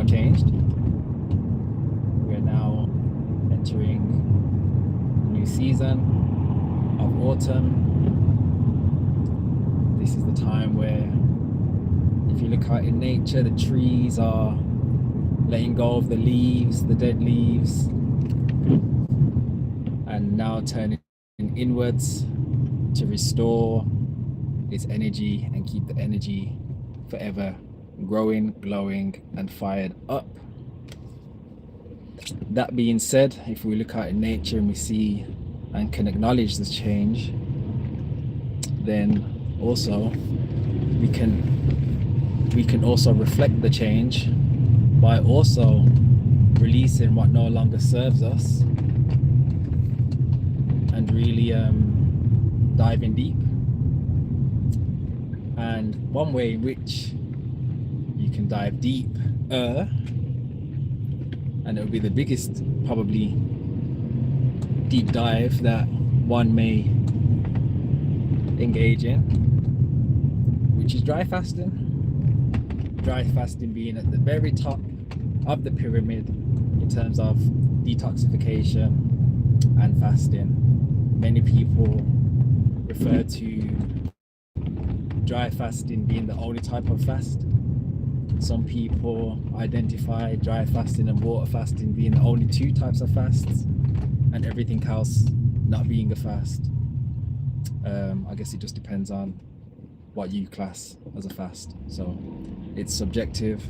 now changed. We are now entering a new season of autumn. This is the time where, if you look out in nature, the trees are letting go of the leaves, the dead leaves, and now turning inwards to restore its energy and keep the energy forever growing, glowing, and fired up. That being said, if we look out in nature and we see and can acknowledge this change, then also we can also reflect the change by also releasing what no longer serves us and really diving deep. And one way in which you can dive deep, and it will be the biggest probably deep dive that one may engage in, which is dry fasting. Dry fasting being at the very top of the pyramid in terms of detoxification and fasting. Many people refer to dry fasting being the only type of fast. Some people identify dry fasting and water fasting being the only two types of fasts, and everything else not being a fast. I guess it just depends on what you class as a fast. So it's subjective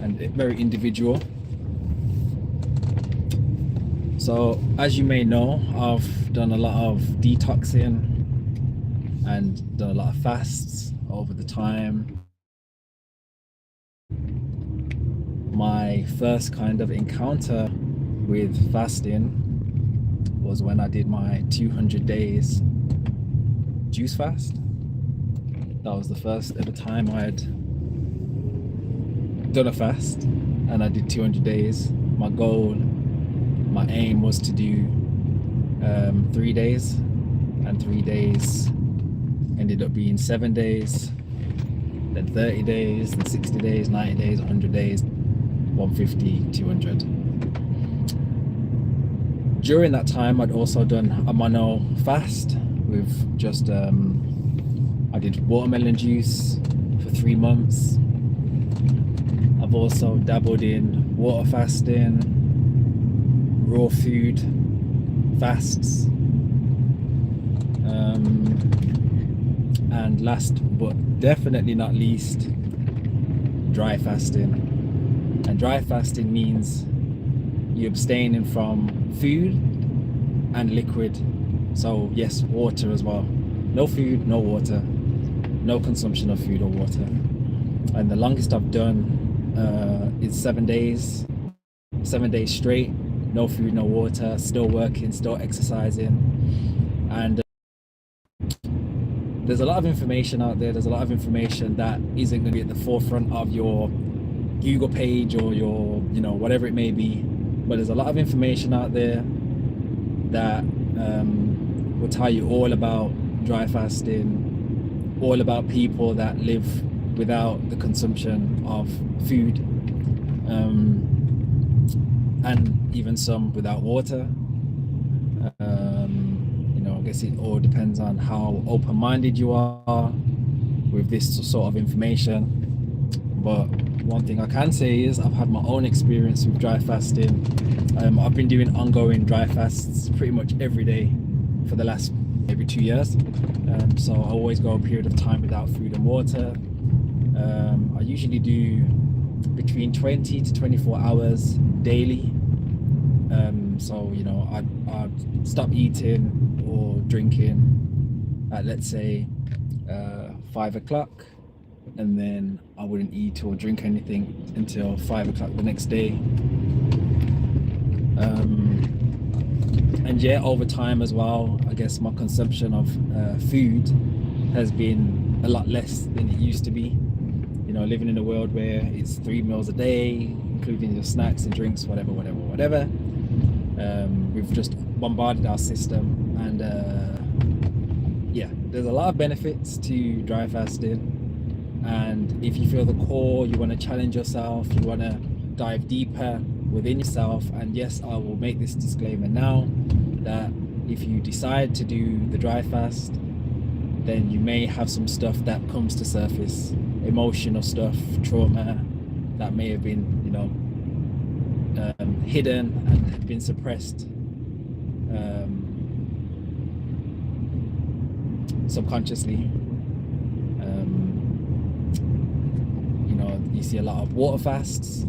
and very individual. So as you may know, I've done a lot of detoxing and done a lot of fasts over the time. My first kind of encounter with fasting was when I did my 200 days juice fast. That was the first ever time I had done a fast, and I did 200 days. My aim was to do 3 days, and 3 days ended up being 7 days, then 30 days, then 60 days, 90 days, 100 days, 150, 200. During that time, I'd also done a mono fast with just, I did watermelon juice for 3 months. I've also dabbled in water fasting, raw food fasts, and last but definitely not least, dry fasting. And dry fasting means you're abstaining from food and liquid. So yes, water as well. No food, no water, no consumption of food or water. And the longest I've done is 7 days, 7 days straight, no food, no water, still working, still exercising. And there's a lot of information out there. There's a lot of information that isn't going to be at the forefront of your Google page or your, whatever it may be. But there's a lot of information out there that will tell you all about dry fasting, all about people that live without the consumption of food, and even some without water. I guess it all depends on how open-minded you are with this sort of information. But one thing I can say is I've had my own experience with dry fasting. I've been doing ongoing dry fasts pretty much every day for the last maybe 2 years. So I always go a period of time without food and water. I usually do between 20 to 24 hours daily. So I'd stop eating or drinking at, let's say, 5 o'clock, and then I wouldn't eat or drink anything until 5 o'clock the next day. And yeah, over time as well, I guess my consumption of food has been a lot less than it used to be. Living in a world where it's 3 meals a day, including your snacks and drinks, whatever. We've just bombarded our system, and yeah, there's a lot of benefits to dry fasting. And if you feel the core, you want to challenge yourself, you want to dive deeper within yourself. And yes, I will make this disclaimer now that if you decide to do the dry fast, then you may have some stuff that comes to surface, emotional stuff, trauma that may have been, hidden and been suppressed subconsciously. You see a lot of water fasts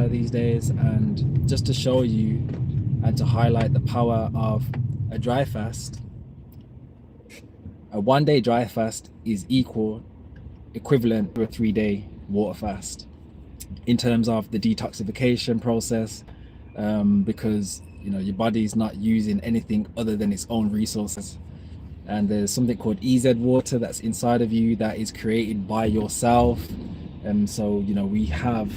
these days, and just to show you and to highlight the power of a dry fast, a 1 day dry fast is equivalent to a 3-day water fast in terms of the detoxification process, because your body is not using anything other than its own resources. And there's something called EZ water that's inside of you that is created by yourself. And so we have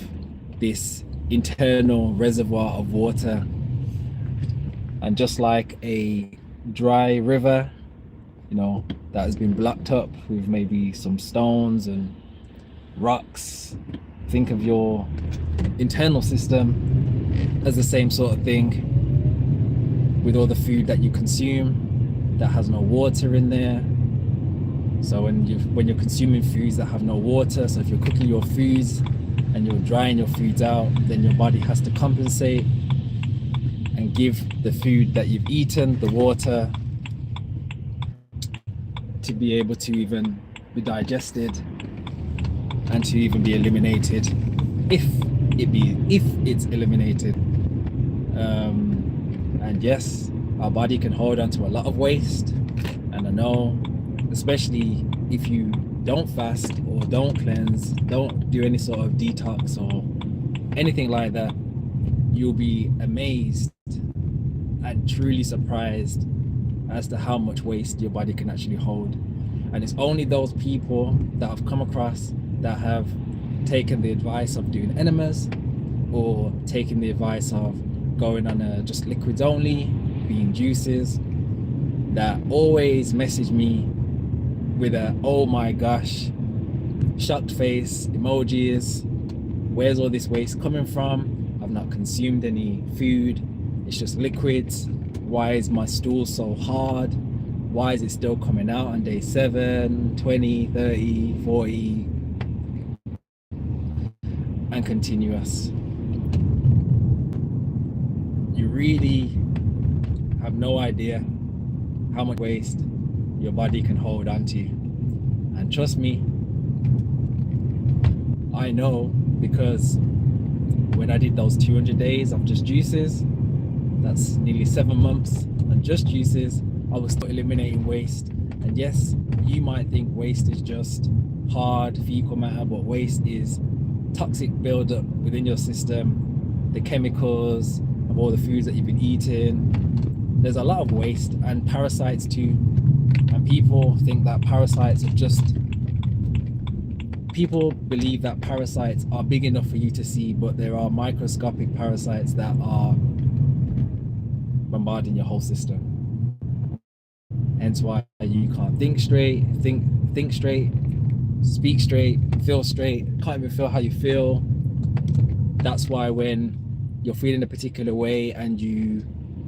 this internal reservoir of water, and just like a dry river that has been blocked up with maybe some stones and rocks, think of your internal system as the same sort of thing with all the food that you consume that has no water in there. So when you're consuming foods that have no water, so if you're cooking your foods and you're drying your foods out, then your body has to compensate and give the food that you've eaten the water to be able to even be digested and to even be eliminated, if it's eliminated. And yes, our body can hold on to a lot of waste, and I know, especially if you don't fast or don't cleanse, don't do any sort of detox or anything like that, you'll be amazed and truly surprised as to how much waste your body can actually hold. And it's only those people that I've come across that have taken the advice of doing enemas, or taking the advice of going on just liquids only, being juices, that always message me with a "oh my gosh" shocked face emojis. Where's all this waste coming from? I've not consumed any food, it's just liquids. Why is my stool so hard? Why is it still coming out on day 7, 20, 30, 40, and continuous? You really have no idea how much waste your body can hold on to. And trust me, I know, because when I did those 200 days of just juices, that's nearly 7 months on just juices, I was still eliminating waste. And yes, you might think waste is just hard fecal matter, but waste is toxic buildup within your system, the chemicals of all the foods that you've been eating. There's a lot of waste, and parasites too. And people think that parasites are just, people believe that parasites are big enough for you to see, but there are microscopic parasites that are bombarding your whole system. Hence why you can't think straight, think straight, speak straight, feel straight, can't even feel how you feel. That's why when you're feeling a particular way and you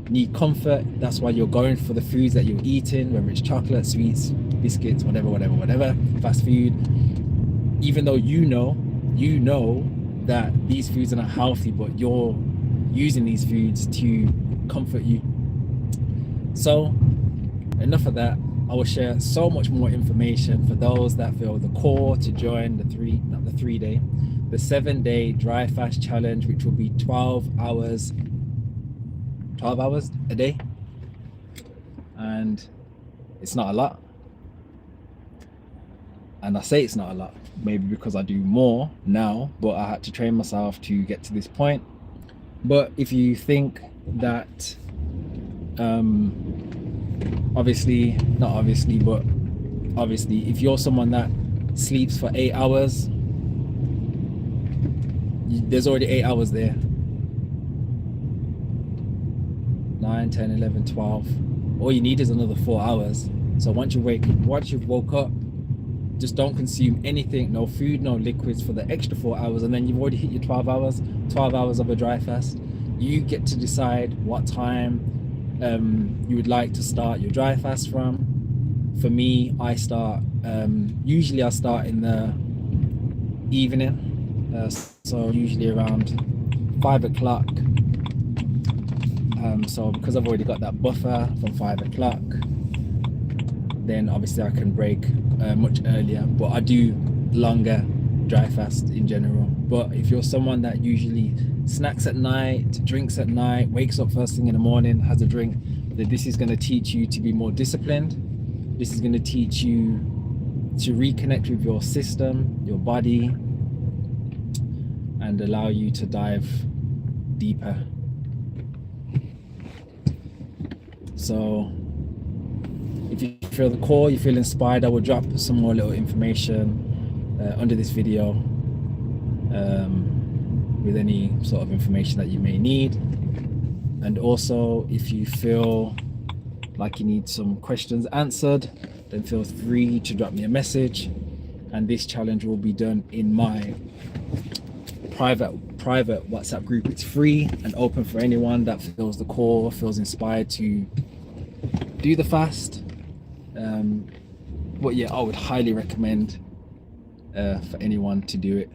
need comfort, that's why you're going for the foods that you're eating, whether it's chocolate, sweets, biscuits, whatever, fast food, even though you know that these foods are not healthy, but you're using these foods to comfort you. So enough of that. I will share so much more information for those that feel the call to join the 7-day dry fast challenge, which will be 12 hours a day. And it's not a lot. And I say it's not a lot, maybe because I do more now, but I had to train myself to get to this point. But if you think that obviously, if you're someone that sleeps for 8 hours, there's already 8 hours there. 9, 10, 11, 12. All you need is another 4 hours. So once you've woke up, just don't consume anything, no food, no liquids for the extra 4 hours, and then you've already hit your 12 hours of a dry fast. You get to decide what time you would like to start your dry fast from. For me, I start usually I start in the evening, so usually around 5 o'clock. So because I've already got that buffer from 5 o'clock, then obviously I can break much earlier, but I do longer dry fast in general. But if you're someone that usually snacks at night, drinks at night, wakes up first thing in the morning, has a drink, then this is going to teach you to be more disciplined. This is going to teach you to reconnect with your system, your body, and allow you to dive deeper. So if you feel the call, you feel inspired, I will drop some more little information under this video with any sort of information that you may need. And also, if you feel like you need some questions answered, then feel free to drop me a message, and this challenge will be done in my private WhatsApp group. It's free and open for anyone that feels the call, feels inspired to do the fast. But yeah, I would highly recommend for anyone to do it.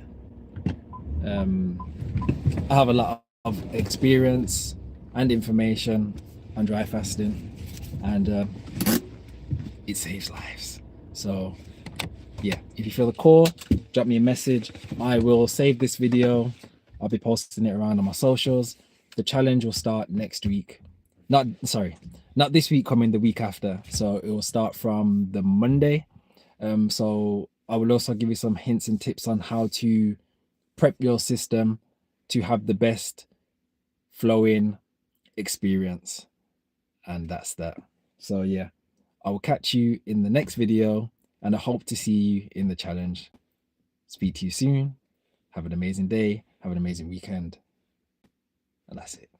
I have a lot of experience and information on dry fasting, and it saves lives. So yeah, if you feel the call, drop me a message. I will save this video. I'll be posting it around on my socials. The challenge will start next week. Not this week coming, the week after. So it will start from the Monday. So I will also give you some hints and tips on how to prep your system to have the best flowing experience. And that's that. So yeah, I will catch you in the next video, and I hope to see you in the challenge. Speak to you soon. Have an amazing day. Have an amazing weekend. And that's it.